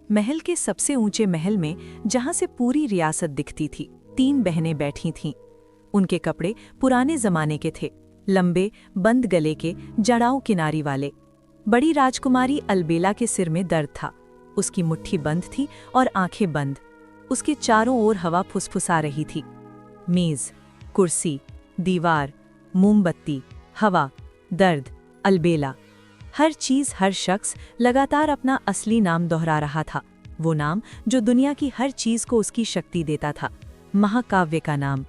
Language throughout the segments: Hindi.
महल के सबसे ऊंचे महल में, जहां से पूरी रियासत दिखती थी, 3 बहनें बैठी थीं। उनके कपड़े पुराने जमाने के थे, लंबे, बंद गले के, जड़ाऊ किनारी वाले। बड़ी राजकुमारी अलबेला के सिर में दर्द था, उसकी मुट्ठी बंद थी और आंखें बंद। उसके चारों ओर हवा फुसफुसा रही थी। मेज, कुर्सी, दीवार, मोमबत्ती, हवा, दर्द, अलबेला। हर चीज, हर शख्स लगातार अपना असली नाम दोहरा रहा था, वो नाम जो दुनिया की हर चीज को उसकी शक्ति देता था, महाकाव्य का नाम।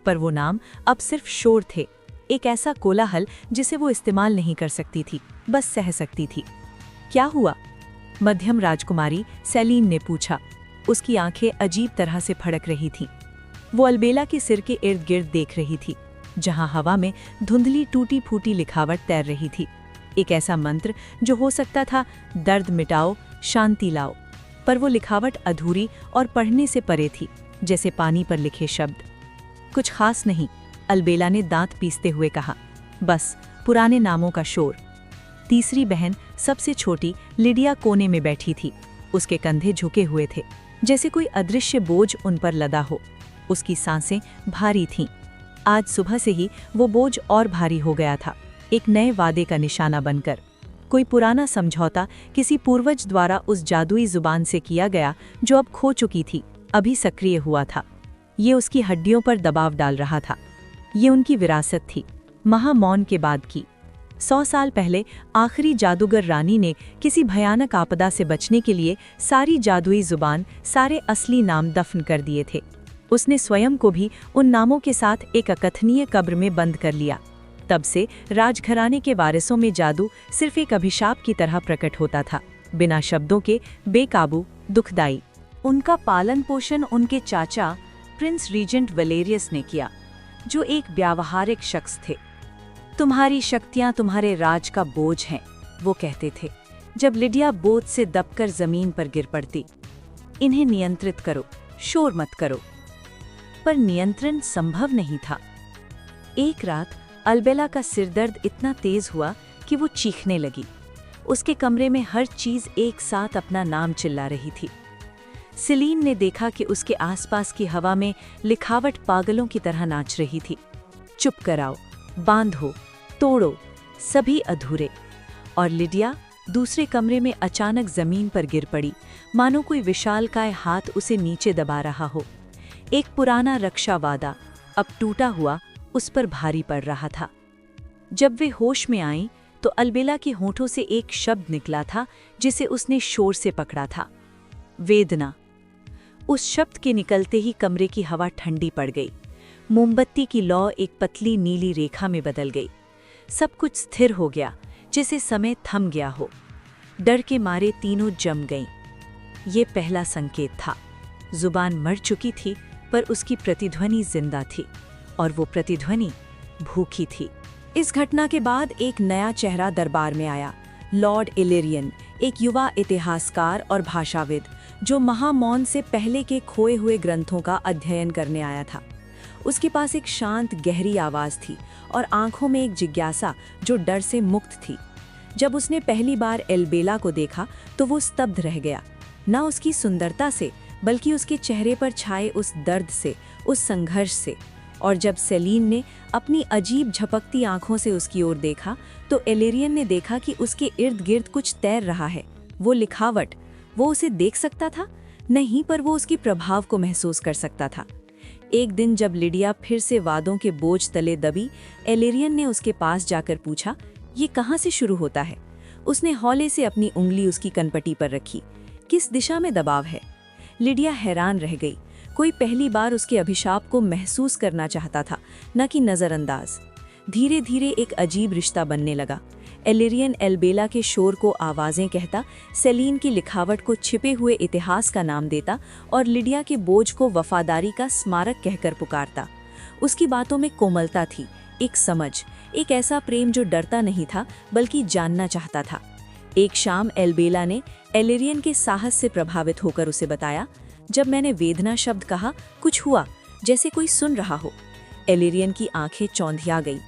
पर वो नाम अब सिर्फ शोर थे, एक ऐसा कोलाहल जिसे वो इस्तेमाल नहीं कर सकती थी, बस सह सकती थी। क्या हुआ? मध्यम राजकुमारी सेलीन ने पूछा। उसकी आंखें अजीब तरह से फड़क रही थीं। वो अलबेला के सिर के इर्द गिर्द देख रही थी, जहां हवा में धुंधली टूटी फूटी लिखावट तैर रही थी। एक ऐसा मंत्र जो हो सकता था दर्द मिटाओ, शांति लाओ। पर वो लिखावट अधूरी और पढ़ने से परे थी, जैसे पानी पर लिखे शब्द। कुछ खास नहीं, अलबेला ने दांत पीसते हुए कहा, बस पुराने नामों का शोर। तीसरी बहन, सबसे छोटी, लिडिया कोने में बैठी थी। उसके कंधे झुके हुए थे, जैसे कोई अदृश्य बोझ उन पर लदा हो। उसकी सांसें भारी थीं। आज सुबह से ही वो बोझ और भारी हो गया था, एक नए वादे का निशाना बनकर। कोई पुराना समझौता किसी पूर्वज द्वारा उस जादुई जुबान से किया गया जो अब खो चुकी थी, अभी सक्रिय हुआ था। ये उसकी हड्डियों पर दबाव डाल रहा था। ये उनकी विरासत थी, महामौन के बाद की। 100 साल पहले आखिरी जादूगर रानी ने किसी भयानक आपदा से बचने के लिए सारी जादुई जुबान, सारे असली नाम दफन कर दिए थे। उसने स्वयं को भी उन नामों के साथ एक अकथनीय कब्र में बंद कर लिया। तब से राजघराने के वारिसों में जादू सिर्फ एक अभिशाप की तरह प्रकट होता था, बिना शब्दों के, बेकाबू, दुखदाई। उनका पालन पोषण उनके चाचा प्रिंस रीजेंट वलेरियस ने किया, जो एक व्यावहारिक शख्स थे। तुम्हारी शक्तियां तुम्हारे राज का बोझ हैं, वो कहते थे, जब लिडिया बोझ से दबकर जमीन पर गिर पड़ती। इन्हें नियंत्रित करो, शोर मत करो। पर नियंत्रण संभव नहीं था। एक रात अलबेला का सिरदर्द इतना तेज हुआ कि वो चीखने लगी। उसके कमरे में हर चीज एक साथ अपना नाम चिल्ला रही थी। सेलीन ने देखा कि उसके आसपास की हवा में लिखावट पागलों की तरह नाच रही थी। चुप कराओ, बांधो, तोड़ो, सभी अधूरे। और लिडिया दूसरे कमरे में अचानक जमीन पर गिर पड़ी, मानो कोई विशालकाय हाथ उसे नीचे दबा रहा हो। एक पुराना रक्षा वादा अब टूटा हुआ उस पर भारी पड़ रहा था। जब वे होश में आईं तो अलबेला के होठों से एक शब्द निकला था जिसे उसने शोर से पकड़ा था, वेदना। उस शब्द के निकलते ही कमरे की हवा ठंडी पड़ गई। मोमबत्ती की लौ एक पतली नीली रेखा में बदल गई। सब कुछ स्थिर हो गया, जैसे समय थम गया हो। डर के मारे तीनों जम गईं। ये पहला संकेत था। जुबान मर चुकी थी, पर उसकी प्रतिध्वनि जिंदा थी, और वो प्रतिध्वनि भूखी थी। इस घटना के बाद एक नया चेहरा दरबार में आया, लॉर्ड इलेरियन, एक युवा इतिहासकार और भाषाविद, जो महामौन से पहले के खोए हुए ग्रंथों का अध्ययन करने आया था। उसके पास एक शांत, गहरी आवाज थी और आंखों में एक जिज्ञासा जो डर से मुक्त थी। जब उसने पहली बार एलबेला को देखा तो वो स्तब्ध रह गया, न उसकी सुंदरता से, बल्कि उसके चेहरे पर छाए उस दर्द से, उस संघर्ष से। और जब सेलीन ने अपनी अजीब झपकती आंखों से उसकी ओर देखा तो इलेरियन ने देखा कि उसके इर्द गिर्द कुछ तैर रहा है। वो लिखावट, वो उसे देख सकता था नहीं, पर वो उसकी प्रभाव को महसूस कर सकता था। एक दिन जब लिडिया फिर से वादों के बोझ तले दबी, इलेरियन ने उसके पास जाकर पूछा, ये कहाँ से शुरू होता है? उसने हौले से अपनी उंगली उसकी कनपटी पर रखी। किस दिशा में दबाव है? लिडिया हैरान रह गई। कोई पहली बार उसके अभिशाप को महसूस करना चाहता था, न कि नजरअंदाज। धीरे धीरे एक अजीब रिश्ता बनने लगा। इलेरियन एलबेला के शोर को आवाजें कहता, सेलीन की लिखावट को छिपे हुए इतिहास का नाम देता और लिडिया के बोझ को वफादारी का स्मारक कहकर पुकारता। उसकी बातों में कोमलता थी, एक समझ, एक ऐसा प्रेम जो डरता नहीं था बल्कि जानना चाहता था। एक शाम एलबेला ने इलेरियन के साहस से प्रभावित होकर उसे बताया, जब मैंने वेदना शब्द कहा, कुछ हुआ जैसे कोई सुन रहा हो। इलेरियन की आंखें चौंधिया गई।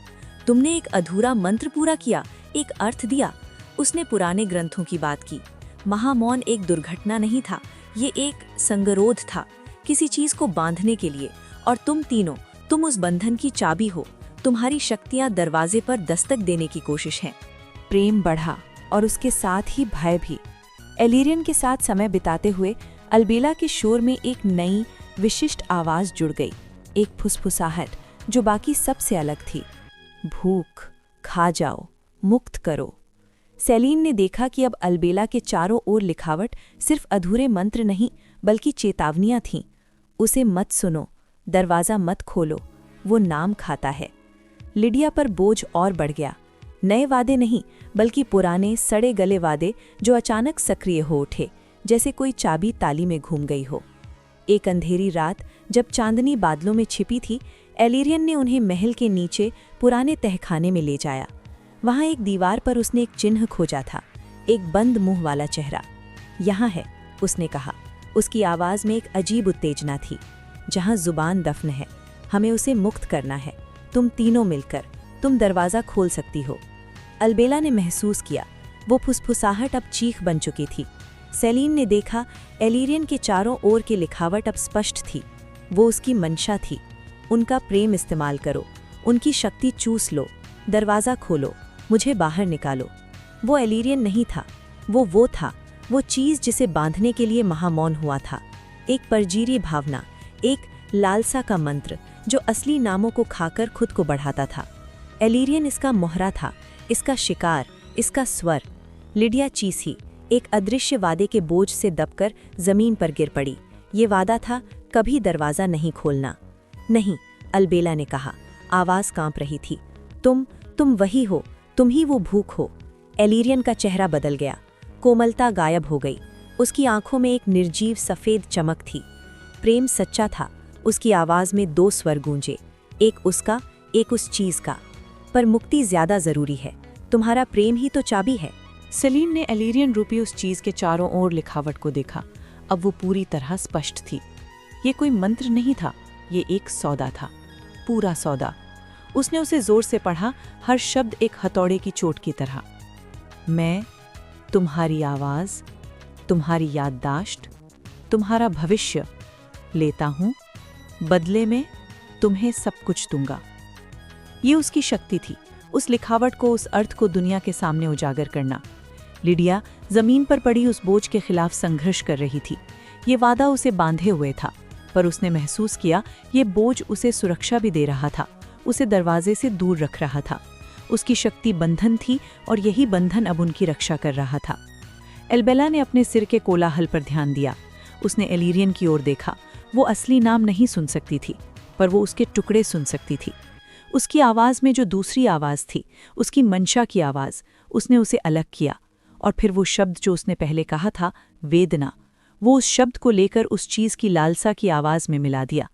तुमने एक अधूरा मंत्र पूरा किया, एक अर्थ दिया। उसने पुराने ग्रंथों की बात की, महामौन एक दुर्घटना नहीं था, ये एक संगरोध था, किसी चीज को बांधने के लिए। और तुम तीनों, तुम उस बंधन की चाबी हो। तुम्हारी शक्तियां दरवाजे पर दस्तक देने की कोशिश हैं। प्रेम बढ़ा और उसके साथ ही भय भी। एलिरियन के साथ समय बिताते हुए अलबेला के शोर में एक नई विशिष्ट आवाज जुड़ गई, एक फुसफुसाहट जो बाकी सबसे अलग थी। भूख, खा जाओ, मुक्त करो। सेलीन ने देखा कि अब अलबेला के चारों ओर लिखावट सिर्फ अधूरे मंत्र नहीं बल्कि चेतावनियां थीं। उसे मत सुनो, दरवाज़ा मत खोलो, वो नाम खाता है। लिडिया पर बोझ और बढ़ गया। नए वादे नहीं बल्कि पुराने सड़े गले वादे जो अचानक सक्रिय हो उठे, जैसे कोई चाबी ताली में घूम गई हो। एक अंधेरी रात जब चांदनी बादलों में छिपी थी, एलिरियन ने उन्हें महल के नीचे पुराने तहखाने में ले जाया। वहां एक दीवार पर उसने एक चिन्ह खोजा था, एक बंद मुंह वाला चेहरा। यहाँ है, उसने कहा। उसकी आवाज़ में एक अजीब उत्तेजना थी। जहाँ जुबान दफन है, हमें उसे मुक्त करना है। तुम तीनों मिलकर, तुम दरवाज़ा खोल सकती हो। अलबेला ने महसूस किया, वो फुसफुसाहट अब चीख बन चुकी थी। सेलीन ने देखा, एलिरियन के चारों ओर की लिखावट अब स्पष्ट थी। वो उसकी मंशा थी। उनका प्रेम इस्तेमाल करो, उनकी शक्ति चूस लो, दरवाज़ा खोलो, मुझे बाहर निकालो। वो एलिरियन नहीं था, वो था, वो चीज़ जिसे बांधने के लिए महामौन हुआ था। एक परजीरी भावना, एक लालसा का मंत्र जो असली नामों को खाकर खुद को बढ़ाता था। एलिरियन इसका मोहरा था, इसका शिकार, इसका स्वर। लिडिया चीसी एक अदृश्य वादे के बोझ से दबकर जमीन पर गिर पड़ी। ये वादा था, कभी दरवाज़ा नहीं खोलना। नहीं, अलबेला ने कहा, आवाज़ कांप रही थी। तुम वही हो, तुम ही वो भूख हो। एलिरियन का चेहरा बदल गया, कोमलता गायब हो गई। उसकी आंखों में एक निर्जीव सफ़ेद चमक थी। प्रेम सच्चा था। उसकी आवाज़ में दो स्वर गूंजे, एक उसका, एक उस चीज़ का। पर मुक्ति ज़्यादा ज़रूरी है, तुम्हारा प्रेम ही तो चाबी है। सेलीन ने एलिरियन रूपी उस चीज़ के चारों ओर लिखावट को देखा। अब वो पूरी तरह स्पष्ट थी। ये कोई मंत्र नहीं था, ये एक सौदा था, पूरा सौदा। उसने उसे जोर से पढ़ा, हर शब्द एक हथौड़े की चोट की तरह। मैं, तुम्हारी आवाज़, तुम्हारी याददाश्त, तुम्हारा भविष्य लेता हूँ, बदले में तुम्हें सब कुछ दूंगा। ये उसकी शक्ति थी, उस लिखावट को, उस अर्थ को दुनिया के सामने उजागर करना। लिडिया जमीन पर पड़ी उस बोझ के खिलाफ संघर्ष कर रही थी। ये वादा उसे बांधे हुए था, पर उसने महसूस किया ये बोझ उसे सुरक्षा भी दे रहा था, उसे दरवाजे से दूर रख रहा था। उसकी शक्ति बंधन थी और यही बंधन अब उनकी रक्षा कर रहा था। एल्बेला ने अपने सिर के कोलाहल पर ध्यान दिया। उसने एलिरियन की ओर देखा। वो असली नाम नहीं सुन सकती थी, पर वो उसके टुकड़े सुन सकती थी। उसकी आवाज़ में जो दूसरी आवाज़ थी, उसकी मंशा की आवाज़, उसने उसे अलग किया। और फिर वो शब्द जो उसने पहले कहा था, वेदना, वो उस शब्द को लेकर उस चीज़ की लालसा की आवाज़ में मिला दिया।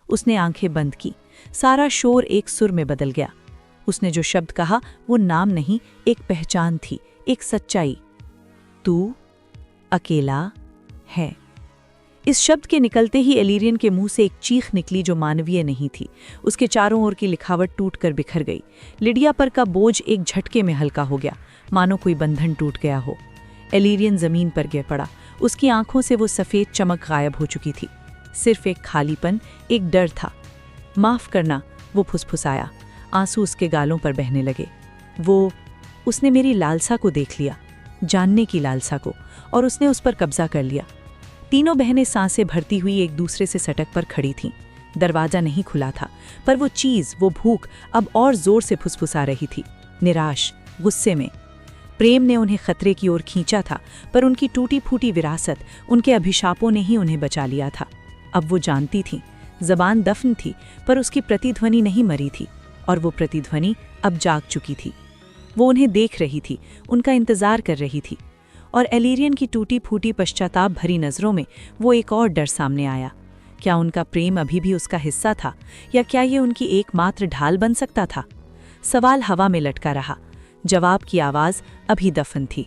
उसने आंखें बंद की। सारा शोर एक सुर में बदल गया। उसने जो शब्द कहा वो नाम नहीं, एक पहचान थी, एक सच्चाई। तू अकेला है। इस शब्द के निकलते ही एलिरियन के मुंह से एक चीख निकली जो मानवीय नहीं थी। उसके चारों ओर की लिखावट टूटकर बिखर गई। लिडिया पर का बोझ एक झटके में हल्का हो गया, मानो कोई बंधन टूट गया हो। एलिरियन जमीन पर गिर पड़ा। उसकी आंखों से वो सफ़ेद चमक गायब हो चुकी थी। सिर्फ एक खालीपन, एक डर था। माफ़ करना, वो फुसफुसाया। आंसू उसके गालों पर बहने लगे। उसने मेरी लालसा को देख लिया, जानने की लालसा को, और उसने उस पर कब्जा कर लिया। तीनों बहनें सांसें भरती हुई एक दूसरे से सटक पर खड़ी थीं। दरवाज़ा नहीं खुला था, पर वो चीज़, वो भूख अब और ज़ोर से फुसफुसा रही थी, निराश, गुस्से में। प्रेम ने उन्हें खतरे की ओर खींचा था, पर उनकी टूटी फूटी विरासत, उनके अभिशापों ने ही उन्हें बचा लिया था। अब वो जानती थीं, ज़बान दफन थी, पर उसकी प्रतिध्वनि नहीं मरी थी, और वो प्रतिध्वनि अब जाग चुकी थी। वो उन्हें देख रही थी, उनका इंतज़ार कर रही थी। और एलिरियन की टूटी फूटी पश्चाताप भरी नज़रों में वो एक और डर सामने आया। क्या उनका प्रेम अभी भी उसका हिस्सा था, या क्या ये उनकी एकमात्र ढाल बन सकता था? सवाल हवा में लटका रहा। जवाब की आवाज़ अभी दफन थी।